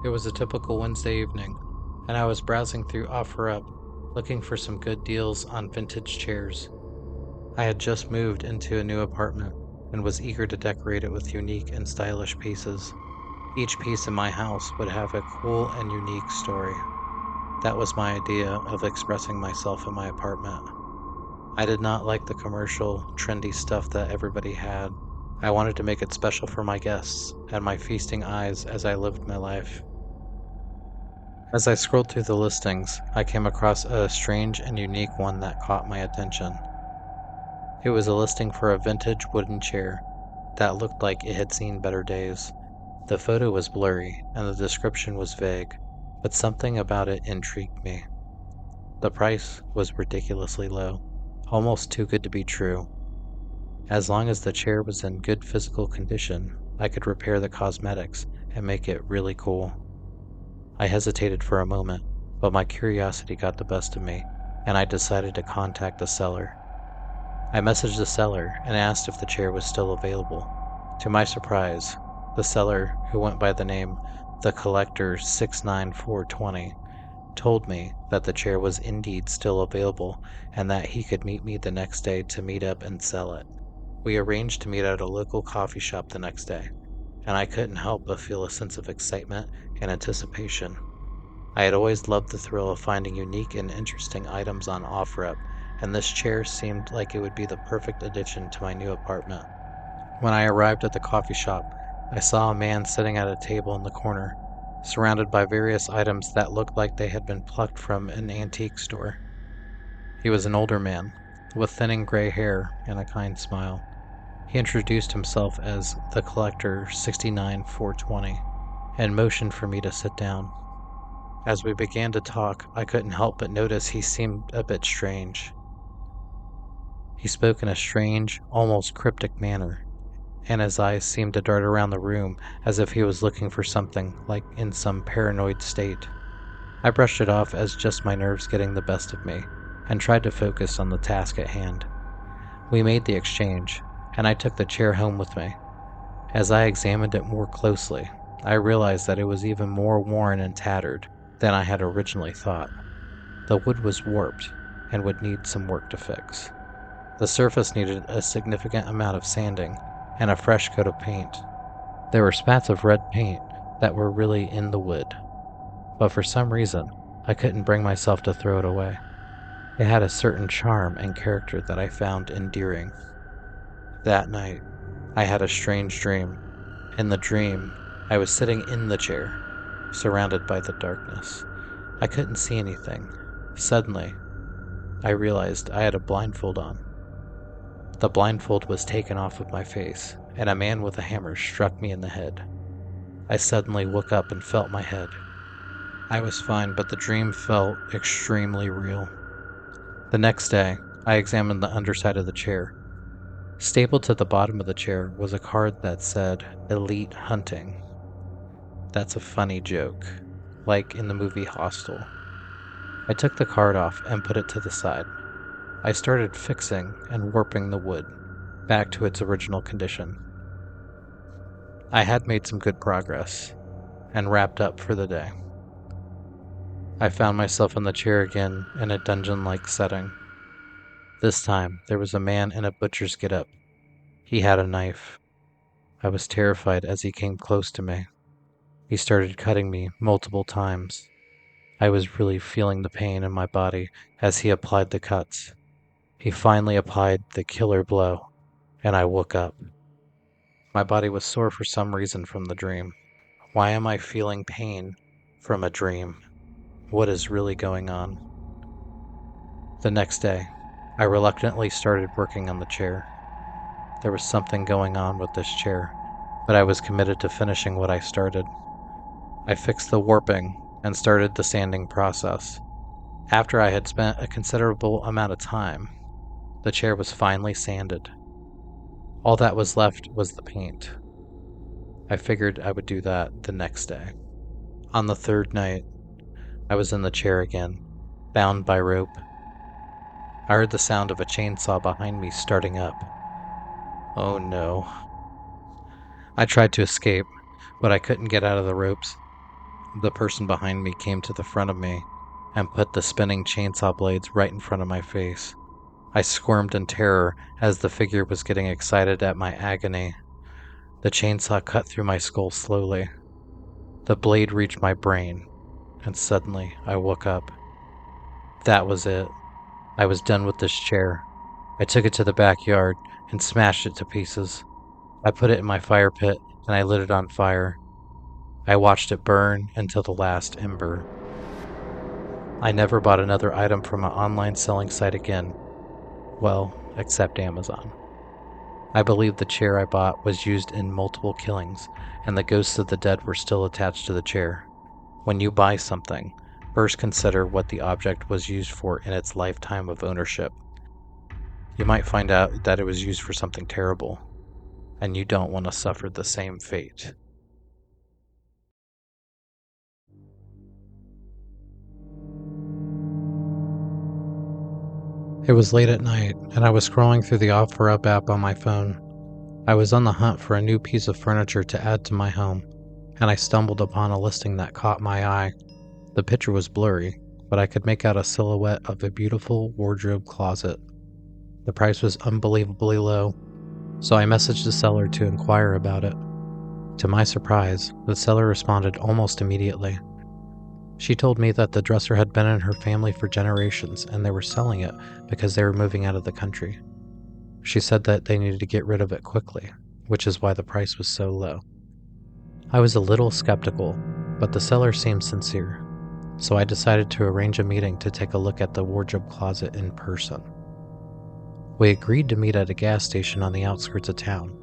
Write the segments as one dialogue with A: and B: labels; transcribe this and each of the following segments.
A: It was a typical Wednesday evening, and I was browsing through OfferUp, looking for some good deals on vintage chairs. I had just moved into a new apartment and was eager to decorate it with unique and stylish pieces. Each piece in my house would have a cool and unique story. That was my idea of expressing myself in my apartment. I did not like the commercial, trendy stuff that everybody had. I wanted to make it special for my guests and my feasting eyes as I lived my life. As I scrolled through the listings, I came across a strange and unique one that caught my attention. It was a listing for a vintage wooden chair that looked like it had seen better days. The photo was blurry and the description was vague, but something about it intrigued me. The price was ridiculously low, almost too good to be true. As long as the chair was in good physical condition, I could repair the cosmetics and make it really cool. I hesitated for a moment, but my curiosity got the best of me, and I decided to contact the seller. I messaged the seller and asked if the chair was still available. To my surprise, the seller, who went by the name The Collector 69420, told me that the chair was indeed still available and that he could meet me the next day to meet up and sell it. We arranged to meet at a local coffee shop the next day, and I couldn't help but feel a sense of excitement and anticipation. I had always loved the thrill of finding unique and interesting items on OfferUp, and this chair seemed like it would be the perfect addition to my new apartment. When I arrived at the coffee shop, I saw a man sitting at a table in the corner, surrounded by various items that looked like they had been plucked from an antique store. He was an older man, with thinning gray hair and a kind smile. He introduced himself as the Collector 69420 and motioned for me to sit down. As we began to talk, I couldn't help but notice he seemed a bit strange. He spoke in a strange, almost cryptic manner, and his eyes seemed to dart around the room as if he was looking for something, like in some paranoid state. I brushed it off as just my nerves getting the best of me, and tried to focus on the task at hand. We made the exchange, and I took the chair home with me. As I examined it more closely, I realized that it was even more worn and tattered than I had originally thought. The wood was warped and would need some work to fix. The surface needed a significant amount of sanding and a fresh coat of paint. There were spats of red paint that were really in the wood, but for some reason I couldn't bring myself to throw it away. It had a certain charm and character that I found endearing. That night, I had a strange dream. In the dream, I was sitting in the chair, surrounded by the darkness. I couldn't see anything. Suddenly, I realized I had a blindfold on. The blindfold was taken off of my face, and a man with a hammer struck me in the head. I suddenly woke up and felt my head. I was fine, but the dream felt extremely real. The next day, I examined the underside of the chair. Stapled to the bottom of the chair was a card that said, Elite Hunting. That's a funny joke, like in the movie Hostel. I took the card off and put it to the side. I started fixing and warping the wood back to its original condition. I had made some good progress and wrapped up for the day. I found myself in the chair again in a dungeon-like setting. This time, there was a man in a butcher's getup. He had a knife. I was terrified as he came close to me. He started cutting me multiple times. I was really feeling the pain in my body as he applied the cuts. He finally applied the killer blow, and I woke up. My body was sore for some reason from the dream. Why am I feeling pain from a dream? What is really going on? The next day, I reluctantly started working on the chair. There was something going on with this chair, but I was committed to finishing what I started. I fixed the warping and started the sanding process. After I had spent a considerable amount of time, the chair was finally sanded. All that was left was the paint. I figured I would do that the next day. On the third night, I was in the chair again, bound by rope. I heard the sound of a chainsaw behind me starting up. Oh no. I tried to escape, but I couldn't get out of the ropes. the person behind me came to the front of me and put the spinning chainsaw blades right in front of my face. I squirmed in terror as the figure was getting excited at my agony. The chainsaw cut through my skull slowly. The blade reached my brain, and suddenly I woke up. That was it. I was done with this chair. I took it to the backyard and smashed it to pieces. I put it in my fire pit and I lit it on fire. I watched it burn until the last ember. I never bought another item from an online selling site again. Well, except Amazon. I believe the chair I bought was used in multiple killings, and the ghosts of the dead were still attached to the chair. When you buy something, first consider what the object was used for in its lifetime of ownership. You might find out that it was used for something terrible, and you don't want to suffer the same fate. It was late at night, and I was scrolling through the OfferUp app on my phone. I was on the hunt for a new piece of furniture to add to my home, and I stumbled upon a listing that caught my eye. The picture was blurry, but I could make out a silhouette of a beautiful wardrobe closet. The price was unbelievably low, so I messaged the seller to inquire about it. To my surprise, the seller responded almost immediately. She told me that the dresser had been in her family for generations and they were selling it because they were moving out of the country. She said that they needed to get rid of it quickly, which is why the price was so low. I was a little skeptical, but the seller seemed sincere, so I decided to arrange a meeting to take a look at the wardrobe closet in person. We agreed to meet at a gas station on the outskirts of town.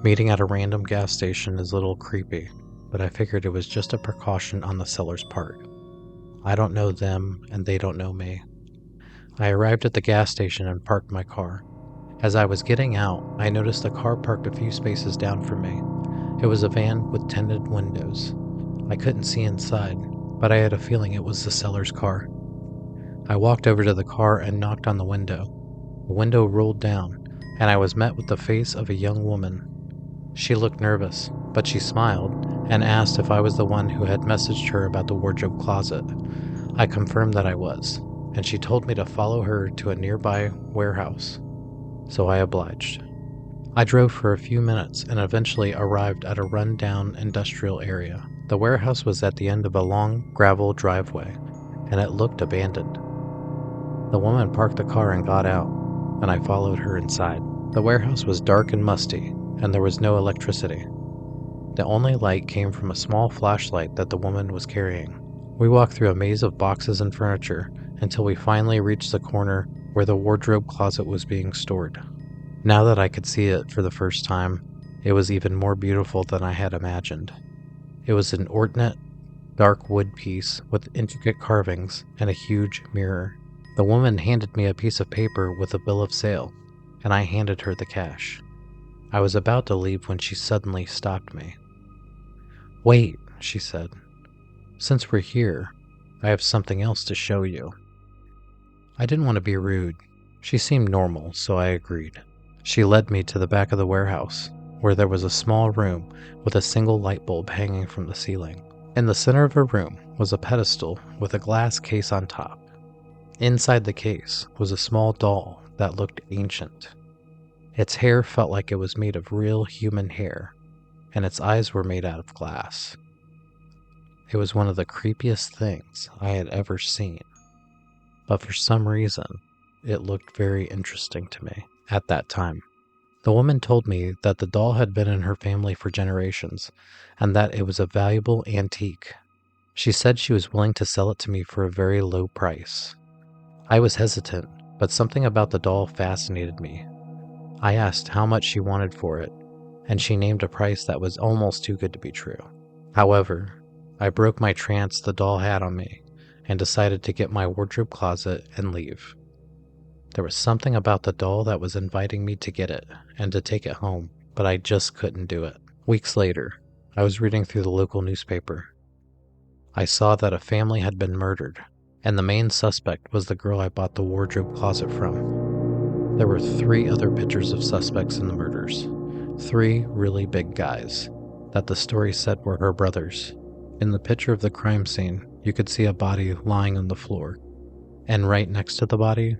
A: Meeting at a random gas station is a little creepy, but I figured it was just a precaution on the seller's part. I don't know them, and they don't know me. I arrived at the gas station and parked my car. As I was getting out, I noticed a car parked a few spaces down from me. It was a van with tinted windows. I couldn't see inside, but I had a feeling it was the seller's car. I walked over to the car and knocked on the window. The window rolled down, and I was met with the face of a young woman. She looked nervous, but she smiled and asked if I was the one who had messaged her about the wardrobe closet. I confirmed that I was, and she told me to follow her to a nearby warehouse, so I obliged. I drove for a few minutes and eventually arrived at a run-down industrial area. The warehouse was at the end of a long gravel driveway, and it looked abandoned. The woman parked the car and got out, and I followed her inside. The warehouse was dark and musty, and there was no electricity. The only light came from a small flashlight that the woman was carrying. We walked through a maze of boxes and furniture until we finally reached the corner where the wardrobe closet was being stored. Now that I could see it for the first time, it was even more beautiful than I had imagined. It was an ornate, dark wood piece with intricate carvings and a huge mirror. The woman handed me a piece of paper with a bill of sale, and I handed her the cash. I was about to leave when she suddenly stopped me. "Wait," she said. "Since we're here, I have something else to show you." I didn't want to be rude. She seemed normal, so I agreed. She led me to the back of the warehouse, where there was a small room with a single light bulb hanging from the ceiling. In the center of the room was a pedestal with a glass case on top. Inside the case was a small doll that looked ancient. Its hair felt like it was made of real human hair, and its eyes were made out of glass. It was one of the creepiest things I had ever seen, but for some reason, it looked very interesting to me at that time. The woman told me that the doll had been in her family for generations, and that it was a valuable antique. She said she was willing to sell it to me for a very low price. I was hesitant, but something about the doll fascinated me. I asked how much she wanted for it, and she named a price that was almost too good to be true. However, I broke my trance the doll had on me and decided to get my wardrobe closet and leave. There was something about the doll that was inviting me to get it and to take it home, but I just couldn't do it. Weeks later, I was reading through the local newspaper. I saw that a family had been murdered, and the main suspect was the girl I bought the wardrobe closet from. There were 3 other pictures of suspects in the murders, 3 really big guys that the story said were her brothers. In the picture of the crime scene, you could see a body lying on the floor, and right next to the body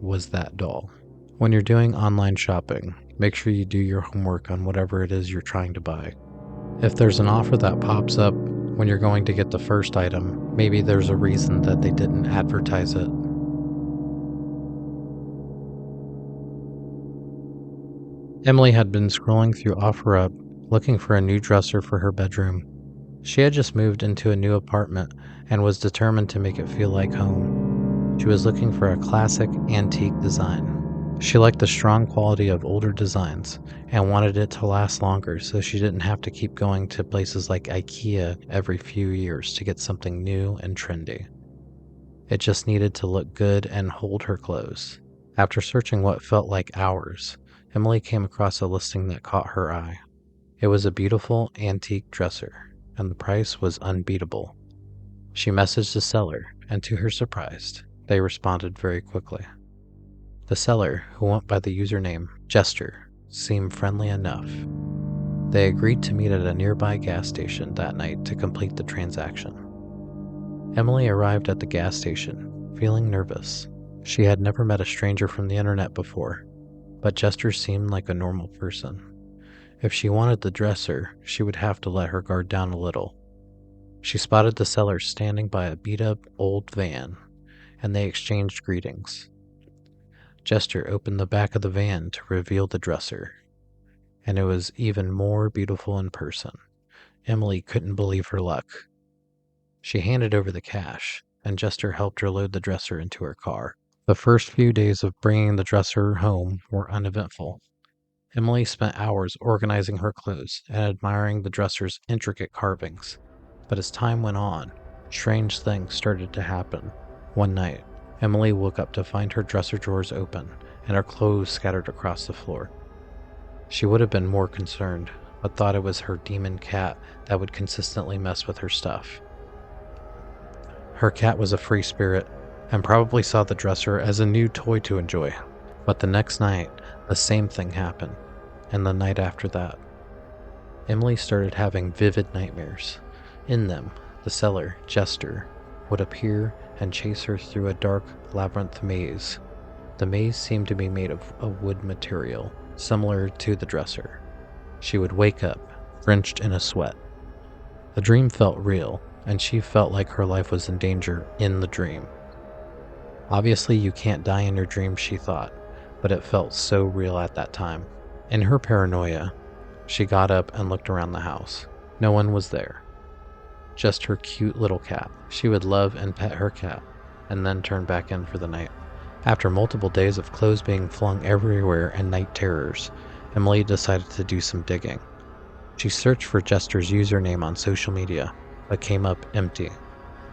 A: was that doll. When you're doing online shopping, make sure you do your homework on whatever it is you're trying to buy. If there's an offer that pops up when you're going to get the first item, maybe there's a reason that they didn't advertise it. Emily had been scrolling through OfferUp looking for a new dresser for her bedroom. She had just moved into a new apartment and was determined to make it feel like home. She was looking for a classic, antique design. She liked the strong quality of older designs and wanted it to last longer so she didn't have to keep going to places like IKEA every few years to get something new and trendy. It just needed to look good and hold her clothes. After searching what felt like hours, Emily came across a listing that caught her eye. It was a beautiful antique dresser, and the price was unbeatable. She messaged the seller, and to her surprise, they responded very quickly. The seller, who went by the username Jester, seemed friendly enough. They agreed to meet at a nearby gas station that night to complete the transaction. Emily arrived at the gas station, feeling nervous. She had never met a stranger from the internet before, but Jester seemed like a normal person. If she wanted the dresser, she would have to let her guard down a little. She spotted the seller standing by a beat-up old van, and they exchanged greetings. Jester opened the back of the van to reveal the dresser, and it was even more beautiful in person. Emily couldn't believe her luck. She handed over the cash, and Jester helped her load the dresser into her car. The first few days of bringing the dresser home were uneventful. Emily spent hours organizing her clothes and admiring the dresser's intricate carvings. But as time went on, strange things started to happen. One night, Emily woke up to find her dresser drawers open and her clothes scattered across the floor. She would have been more concerned, but thought it was her demon cat that would consistently mess with her stuff. Her cat was a free spirit and probably saw the dresser as a new toy to enjoy. But the next night, the same thing happened, and the night after that. Emily started having vivid nightmares. In them, the seller, Jester, would appear and chase her through a dark labyrinth maze. The maze seemed to be made of a wood material, similar to the dresser. She would wake up, drenched in a sweat. The dream felt real, and she felt like her life was in danger in the dream. Obviously, you can't die in your dreams, she thought, but it felt so real at that time. In her paranoia, she got up and looked around the house. No one was there. Just her cute little cat. She would love and pet her cat, and then turn back in for the night. After multiple days of clothes being flung everywhere and night terrors, Emily decided to do some digging. She searched for Jester's username on social media, but came up empty.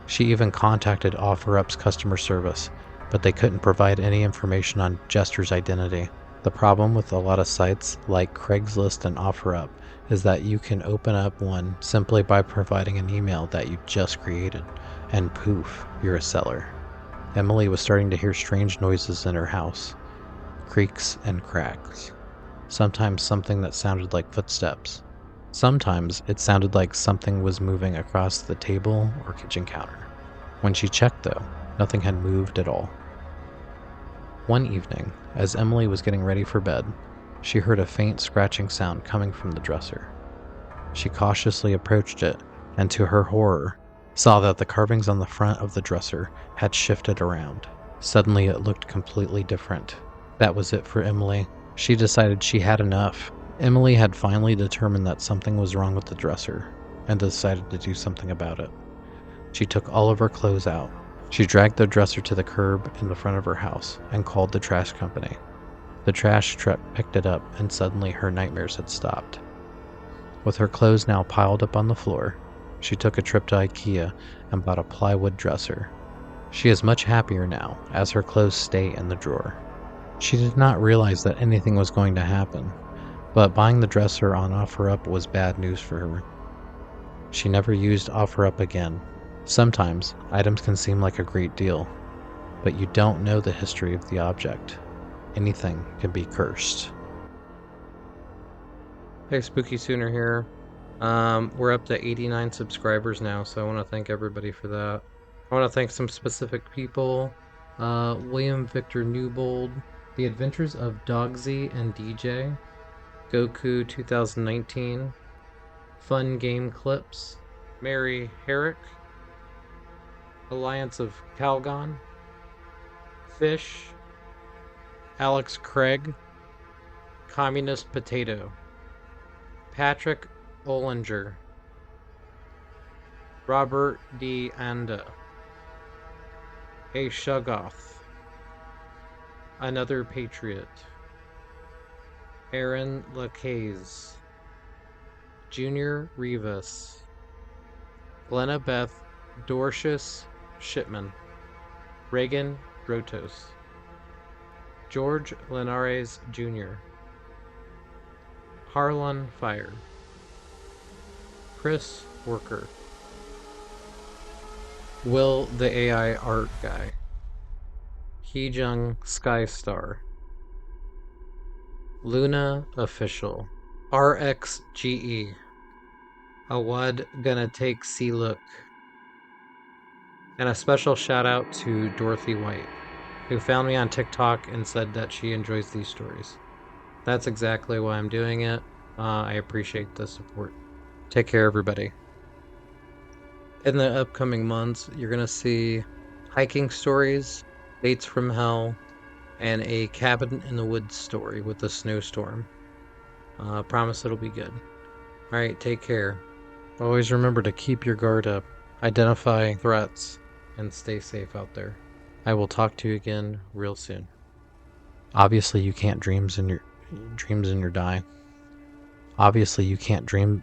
A: She even contacted OfferUp's customer service, but they couldn't provide any information on Jester's identity. The problem with a lot of sites like Craigslist and OfferUp is that you can open up one simply by providing an email that you just created, and poof, you're a seller. Emily was starting to hear strange noises in her house, creaks and cracks. Sometimes something that sounded like footsteps. Sometimes it sounded like something was moving across the table or kitchen counter. When she checked, though, nothing had moved at all. One evening, as Emily was getting ready for bed, she heard a faint scratching sound coming from the dresser. She cautiously approached it, and to her horror, saw that the carvings on the front of the dresser had shifted around. Suddenly it looked completely different. That was it for Emily. She decided she had enough. Emily had finally determined that something was wrong with the dresser, and decided to do something about it. She took all of her clothes out. She dragged the dresser to the curb in the front of her house and called the trash company. The trash truck picked it up, and suddenly her nightmares had stopped. With her clothes now piled up on the floor, she took a trip to IKEA and bought a plywood dresser. She is much happier now, as her clothes stay in the drawer. She did not realize that anything was going to happen, but buying the dresser on OfferUp was bad news for her. She never used OfferUp again. Sometimes, items can seem like a great deal, but you don't know the history of the object. Anything can be cursed. Hey, Spooky Sooner here. We're up to 89 subscribers now, so I want to thank everybody for that. I want to thank some specific people. William Victor Newbold, The Adventures of Dogsy and DJ, Goku 2019, Fun Game Clips, Mary Herrick, Alliance of Calgon, Fish, Alex Craig, Communist Potato, Patrick Ollinger, Robert D. Anda, A. Shuggoth, Another Patriot, Aaron Lacaze, Junior Rivas, Glenna Beth Dorcius Shipman, Reagan Drotos, George Linares Jr., Harlan Fire, Chris Worker, Will the AI Art Guy, Heejung Skystar, Luna Official, RXGE, Awad Gonna Take C Look, and a special shout out to Dorothy White, who found me on TikTok and said that she enjoys these stories. That's exactly why I'm doing it. I appreciate the support. Take care, everybody. In the upcoming months, you're going to see hiking stories, dates from hell, and a cabin in the woods story with a snowstorm. Promise it'll be good. Alright, take care. Always remember to keep your guard up, identify threats, and stay safe out there. I will talk to you again real soon. Obviously, you can't dreams in your die. Obviously, you can't dream